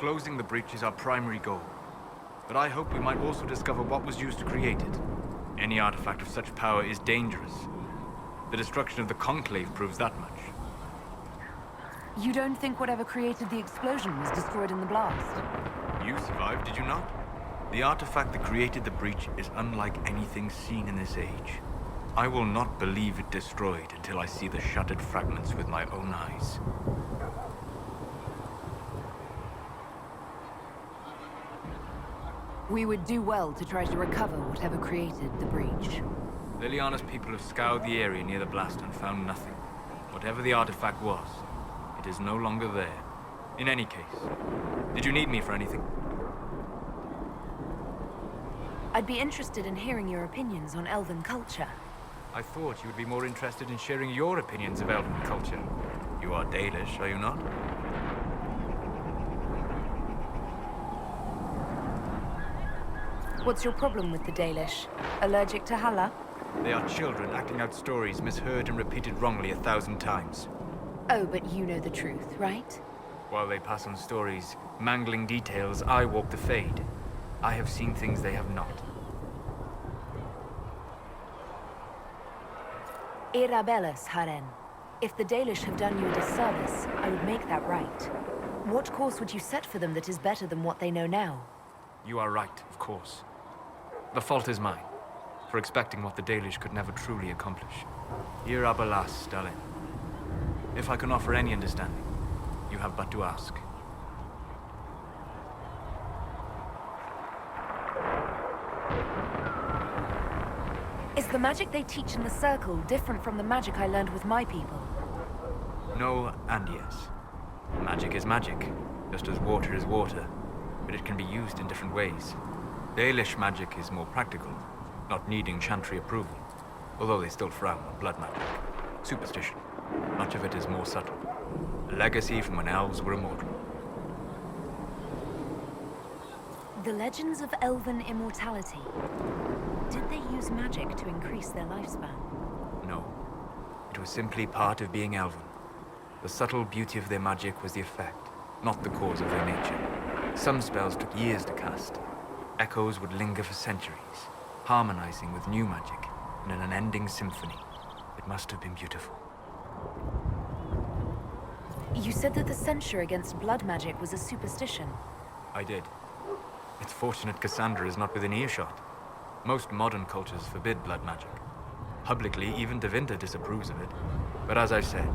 Closing the breach is our primary goal. But I hope we might also discover what was used to create it. Any artifact of such power is dangerous. The destruction of the Conclave proves that much. You don't think whatever created the explosion was destroyed in the blast? You survived, did you not? The artifact that created the breach is unlike anything seen in this age. I will not believe it destroyed until I see the shattered fragments with my own eyes. We would do well to try to recover whatever created the breach. Liliana's people have scoured the area near the blast and found nothing. Whatever the artifact was, it is no longer there. In any case, did you need me for anything? I'd be interested in hearing your opinions on Elven culture. I thought you would be more interested in sharing your opinions of Elven culture. You are Dalish, are you not? What's your problem with the Dalish? Allergic to Hala? They are children acting out stories misheard and repeated wrongly 1,000 times. Oh, but you know the truth, right? While they pass on stories, mangling details, I walk the Fade. I have seen things they have not. Irabellis, Haren. If the Dalish have done you a disservice, I would make that right. What course would you set for them that is better than what they know now? You are right, of course. The fault is mine, for expecting what the Dalish could never truly accomplish. Irabelas, Stalin. If I can offer any understanding, you have but to ask. Is the magic they teach in the Circle different from the magic I learned with my people? No and yes. Magic is magic, just as water is water, but it can be used in different ways. Dalish magic is more practical, not needing chantry approval, although they still frown on blood magic. Superstition. Much of it is more subtle. A legacy from when elves were immortal. The legends of elven immortality. Did they use magic to increase their lifespan? No. It was simply part of being elven. The subtle beauty of their magic was the effect, not the cause of their nature. Some spells took years to cast. Echoes would linger for centuries, harmonizing with new magic in an unending symphony. It must have been beautiful. You said that the censure against blood magic was a superstition. I did. It's fortunate Cassandra is not within earshot. Most modern cultures forbid blood magic. Publicly, even Devinter disapproves of it. But as I said,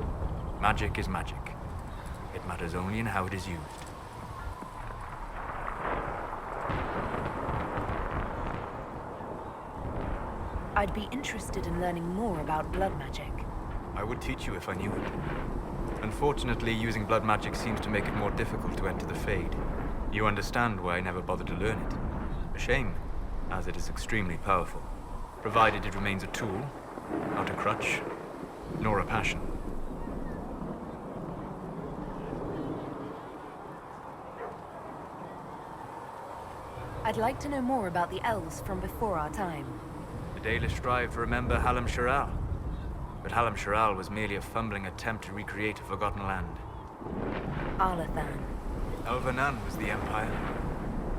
magic is magic. It matters only in how it is used. I'd be interested in learning more about blood magic. I would teach you if I knew it. Unfortunately, using blood magic seems to make it more difficult to enter the Fade. You understand why I never bothered to learn it. A shame, as it is extremely powerful, provided it remains a tool, not a crutch, nor a passion. I'd like to know more about the elves from before our time. The Dalish strive to remember Hallam Sharal. But Hallam Sharal was merely a fumbling attempt to recreate a forgotten land. Arlathan. Elvanan was the empire,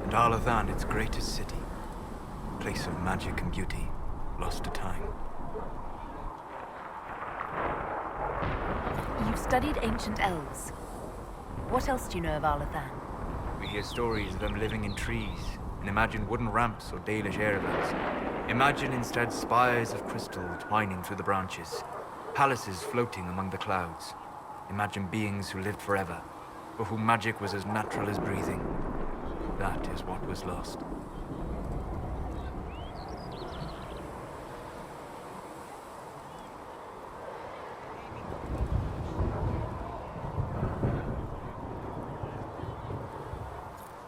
and Arlathan its greatest city. Place of magic and beauty, lost to time. You've studied ancient elves. What else do you know of Arlathan? We hear stories of them living in trees, and imagine wooden ramps or Dalish airvents. Imagine instead spires of crystal twining through the branches, palaces floating among the clouds. Imagine beings who lived forever, for whom magic was as natural as breathing. That is what was lost.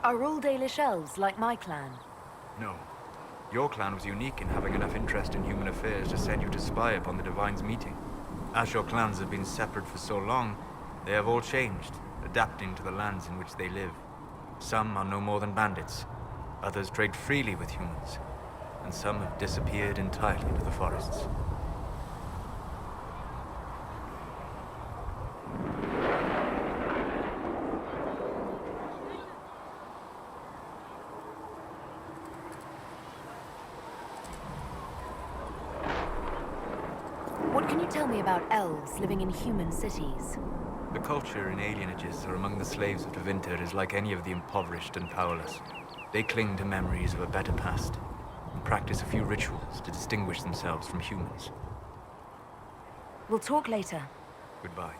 Are all Dalish elves like my clan? No. Your clan was unique in having enough interest in human affairs to send you to spy upon the Divine's meeting. As your clans have been separate for so long, they have all changed, adapting to the lands in which they live. Some are no more than bandits, others trade freely with humans, and some have disappeared entirely into the forests. you tell me about elves living in human cities? The culture in alienages or among the slaves of Tevinter is like any of the impoverished and powerless. They cling to memories of a better past and practice a few rituals to distinguish themselves from humans. We'll talk later. Goodbye.